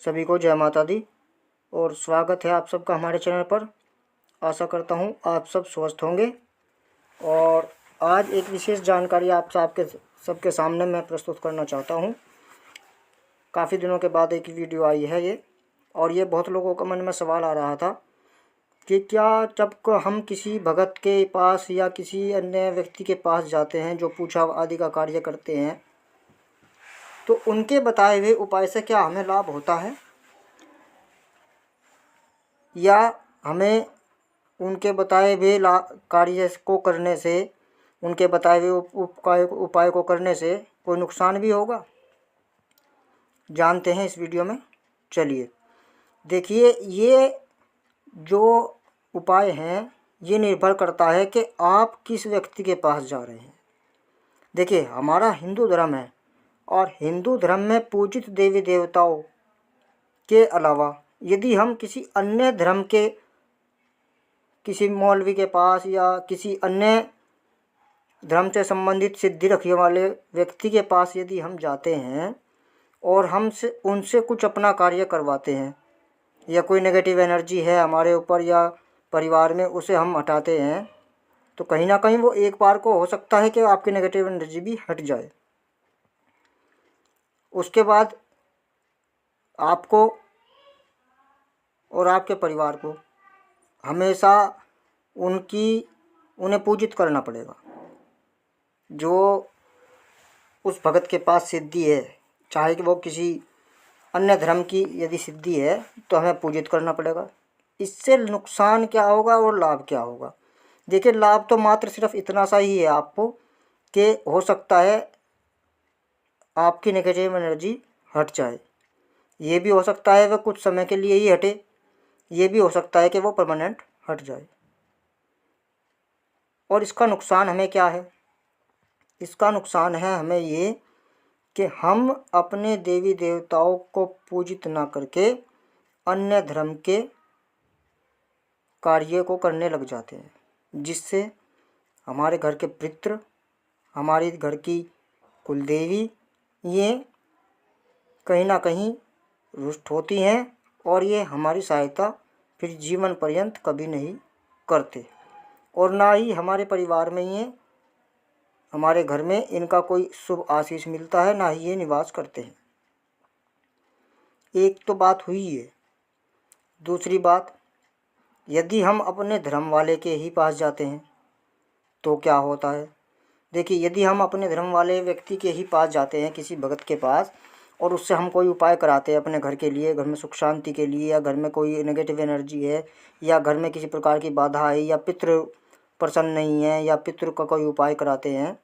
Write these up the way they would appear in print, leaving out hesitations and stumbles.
सभी को जय माता दी और स्वागत है आप सबका हमारे चैनल पर। आशा करता हूँ आप सब स्वस्थ होंगे। और आज एक विशेष जानकारी आप सबके सामने मैं प्रस्तुत करना चाहता हूँ। काफ़ी दिनों के बाद एक वीडियो आई है ये, और ये बहुत लोगों के मन में सवाल आ रहा था कि क्या जब को हम किसी भगत के पास या किसी अन्य व्यक्ति के पास जाते हैं जो पूजा आदि का कार्य करते हैं, तो उनके बताए हुए उपाय से क्या हमें लाभ होता है, या हमें उनके बताए हुए कार्य को करने से, उनके बताए हुए उपाय को करने से कोई नुकसान भी होगा। जानते हैं इस वीडियो में। चलिए देखिए, ये जो उपाय हैं ये निर्भर करता है कि आप किस व्यक्ति के पास जा रहे हैं। देखिए, हमारा हिंदू धर्म है और हिंदू धर्म में पूजित देवी देवताओं के अलावा यदि हम किसी अन्य धर्म के किसी मौलवी के पास या किसी अन्य धर्म से संबंधित सिद्धि रखने वाले व्यक्ति के पास यदि हम जाते हैं और उनसे कुछ अपना कार्य करवाते हैं, या कोई नेगेटिव एनर्जी है हमारे ऊपर या परिवार में, उसे हम हटाते हैं, तो कहीं ना कहीं वो एक बार को हो सकता है कि आपकी नेगेटिव एनर्जी भी हट जाए। उसके बाद आपको और आपके परिवार को हमेशा उन्हें पूजित करना पड़ेगा। जो उस भगत के पास सिद्धि है, चाहे कि वो किसी अन्य धर्म की यदि सिद्धि है, तो हमें पूजित करना पड़ेगा। इससे नुकसान क्या होगा और लाभ क्या होगा? देखिए, लाभ तो मात्र सिर्फ इतना सा ही है आपको कि हो सकता है आपकी नेगेटिव एनर्जी हट जाए। ये भी हो सकता है वह कुछ समय के लिए ही हटे, ये भी हो सकता है कि वो परमानेंट हट जाए। और इसका नुकसान हमें क्या है? इसका नुकसान है हमें ये कि हम अपने देवी देवताओं को पूजित ना करके अन्य धर्म के कार्य को करने लग जाते हैं, जिससे हमारे घर के पितृ, हमारे घर की कुलदेवी, ये कहीं ना कहीं रुष्ट होती हैं और ये हमारी सहायता फिर जीवन पर्यंत कभी नहीं करते, और ना ही हमारे परिवार में ये, हमारे घर में इनका कोई शुभ आशीष मिलता है, ना ही ये निवास करते हैं। एक तो बात हुई है। दूसरी बात, यदि हम अपने धर्म वाले के ही पास जाते हैं तो क्या होता है? देखिए, यदि हम अपने धर्म वाले व्यक्ति के ही पास जाते हैं, किसी भगत के पास, और उससे हम कोई उपाय कराते हैं अपने घर के लिए, घर में सुख शांति के लिए, या घर में कोई नेगेटिव एनर्जी है, या घर में किसी प्रकार की बाधा है, या पितृ प्रसन्न नहीं है, या पितृ का कोई उपाय कराते हैं,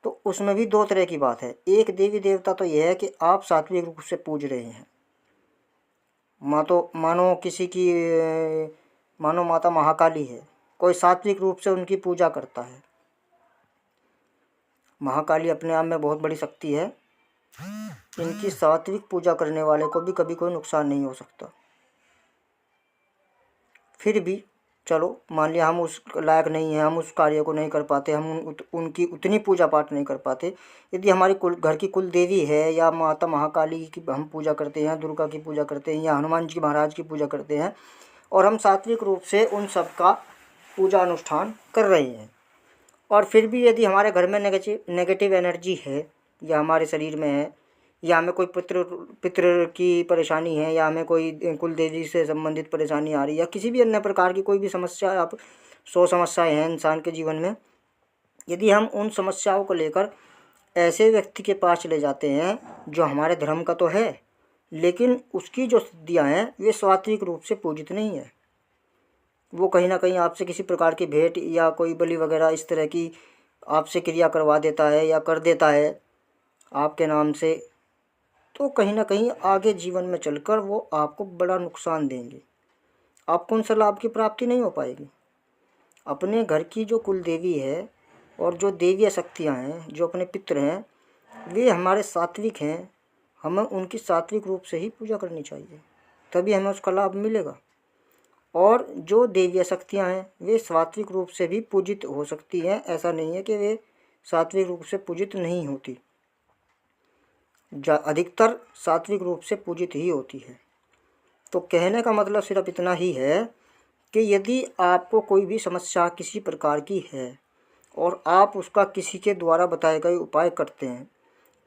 तो उसमें भी दो तरह की बात है। एक देवी देवता तो यह है कि आप सात्विक रूप से पूज रहे हैं। मानो माता महाकाली है, कोई सात्विक रूप से उनकी पूजा करता है। महाकाली अपने आप में बहुत बड़ी शक्ति है। इनकी सात्विक पूजा करने वाले को भी कभी कोई नुकसान नहीं हो सकता। फिर भी चलो, मान लिया हम उस लायक नहीं हैं, हम उस कार्य को नहीं कर पाते, हम उनकी उतनी पूजा पाठ नहीं कर पाते। यदि हमारी घर की कुल देवी है, या माता महाकाली की हम पूजा करते हैं, दुर्गा की पूजा करते हैं, या हनुमान जी महाराज की पूजा करते हैं, और हम सात्विक रूप से उन सब का पूजा अनुष्ठान कर रहे हैं, और फिर भी यदि हमारे घर में नेगेटिव एनर्जी है, या हमारे शरीर में है, या हमें कोई पितृ की परेशानी है, या हमें कोई कुल देवी से संबंधित परेशानी आ रही है, या किसी भी अन्य प्रकार की कोई भी समस्या, आप 100 समस्याएं हैं इंसान के जीवन में, यदि हम उन समस्याओं को लेकर ऐसे व्यक्ति के पास चले जाते हैं जो हमारे धर्म का तो है, लेकिन उसकी जो सिद्धियाँ हैं वे सात्विक रूप से पूजित नहीं है, वो कहीं ना कहीं आपसे किसी प्रकार की भेंट या कोई बलि वगैरह इस तरह की आपसे क्रिया करवा देता है या कर देता है आपके नाम से, तो कहीं ना कहीं आगे जीवन में चलकर वो आपको बड़ा नुकसान देंगे। आपको उनसे लाभ की प्राप्ति नहीं हो पाएगी। अपने घर की जो कुल देवी है और जो देवीय शक्तियाँ हैं, जो अपने पितृ हैं, वे हमारे सात्विक हैं। हमें उनकी सात्विक रूप से ही पूजा करनी चाहिए, तभी हमें उसका लाभ मिलेगा। और जो देवीय शक्तियाँ हैं वे सात्विक रूप से भी पूजित हो सकती हैं, ऐसा नहीं है कि वे सात्विक रूप से पूजित नहीं होती। अधिकतर सात्विक रूप से पूजित ही होती है। तो कहने का मतलब सिर्फ इतना ही है कि यदि आपको कोई भी समस्या किसी प्रकार की है और आप उसका किसी के द्वारा बताए गए उपाय करते हैं,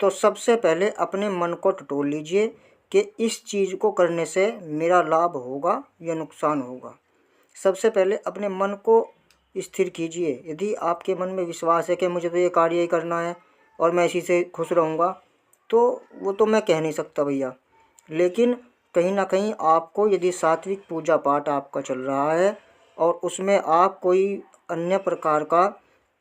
तो सबसे पहले अपने मन को टटोल लीजिए कि इस चीज़ को करने से मेरा लाभ होगा या नुकसान होगा। सबसे पहले अपने मन को स्थिर कीजिए। यदि आपके मन में विश्वास है कि मुझे तो ये कार्य ही करना है और मैं इसी से खुश रहूँगा, तो वो तो मैं कह नहीं सकता भैया। लेकिन कहीं ना कहीं आपको यदि सात्विक पूजा पाठ आपका चल रहा है और उसमें आप कोई अन्य प्रकार का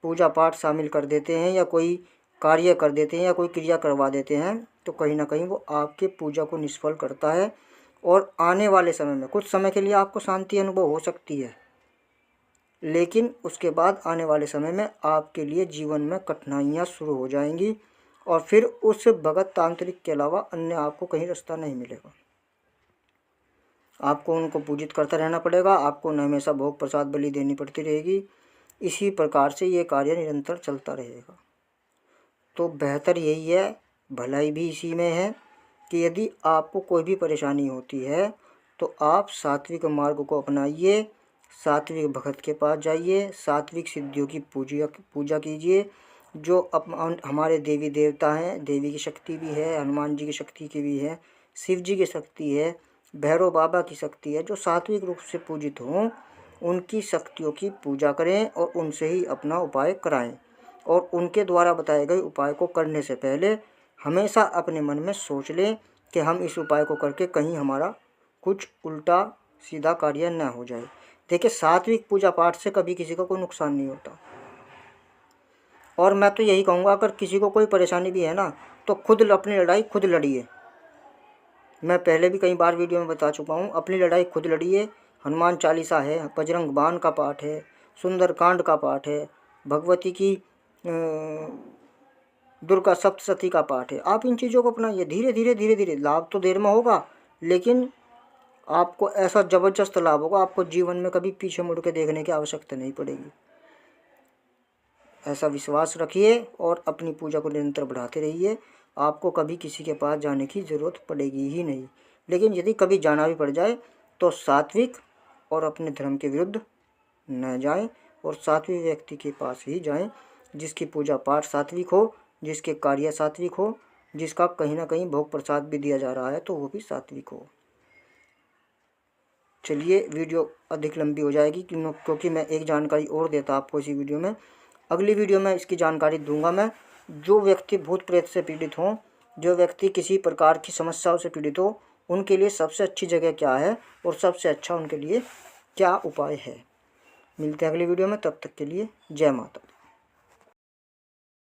पूजा पाठ शामिल कर देते हैं या कोई कार्य कर देते हैं या कोई क्रिया करवा देते हैं, तो कहीं ना कहीं वो आपके पूजा को निष्फल करता है। और आने वाले समय में कुछ समय के लिए आपको शांति अनुभव हो सकती है, लेकिन उसके बाद आने वाले समय में आपके लिए जीवन में कठिनाइयाँ शुरू हो जाएंगी और फिर उस भगत तांत्रिक के अलावा अन्य आपको कहीं रास्ता नहीं मिलेगा। आपको उनको पूजित करता रहना पड़ेगा, आपको न हमेशा भोग प्रसाद बलि देनी पड़ती रहेगी। इसी प्रकार से ये कार्य निरंतर चलता रहेगा। तो बेहतर यही है, भलाई भी इसी में है कि यदि आपको कोई भी परेशानी होती है तो आप सात्विक मार्ग को अपनाइए, सात्विक भगत के पास जाइए, सात्विक सिद्धियों की पूजा कीजिए। जो हमारे देवी देवता हैं, देवी की शक्ति भी है, हनुमान जी की शक्ति की भी है, शिव जी की शक्ति है, भैरव बाबा की शक्ति है, जो सात्विक रूप से पूजित हों उनकी शक्तियों की पूजा करें और उनसे ही अपना उपाय कराएं। और उनके द्वारा बताए गए उपाय को करने से पहले हमेशा अपने मन में सोच लें कि हम इस उपाय को करके कहीं हमारा कुछ उल्टा सीधा कार्य न हो जाए। देखिए, सात्विक पूजा पाठ से कभी किसी को कोई नुकसान नहीं होता। और मैं तो यही कहूँगा, अगर किसी को कोई परेशानी भी है ना, तो खुद अपनी लड़ाई खुद लड़िए। मैं पहले भी कई बार वीडियो में बता चुका हूँ, अपनी लड़ाई खुद लड़िए। हनुमान चालीसा है, बजरंग बाण का पाठ है, सुंदरकांड का पाठ है, भगवती की दुर्गा सप्तशती का पाठ है। आप इन चीज़ों को अपनाइए। धीरे धीरे लाभ तो देर में होगा, लेकिन आपको ऐसा ज़बरदस्त लाभ होगा, आपको जीवन में कभी पीछे मुड़ के देखने की आवश्यकता नहीं पड़ेगी। ऐसा विश्वास रखिए और अपनी पूजा को निरंतर बढ़ाते रहिए। आपको कभी किसी के पास जाने की ज़रूरत पड़ेगी ही नहीं। लेकिन यदि कभी जाना भी पड़ जाए तो सात्विक और अपने धर्म के विरुद्ध न जाएं और सात्विक व्यक्ति के पास ही जाएं, जिसकी पूजा पाठ सात्विक हो, जिसके कार्य सात्विक हो, जिसका कहीं ना कहीं भोग प्रसाद भी दिया जा रहा है तो वो भी सात्विक हो। चलिए, वीडियो अधिक लंबी हो जाएगी क्योंकि मैं एक जानकारी और देता आपको इसी वीडियो में। अगली वीडियो में इसकी जानकारी दूंगा मैं। जो व्यक्ति भूत प्रेत से पीड़ित हों, जो व्यक्ति किसी प्रकार की समस्याओं से पीड़ित हो, उनके लिए सबसे अच्छी जगह क्या है और सबसे अच्छा उनके लिए क्या उपाय है। मिलते हैं अगली वीडियो में, तब तक के लिए जय माता।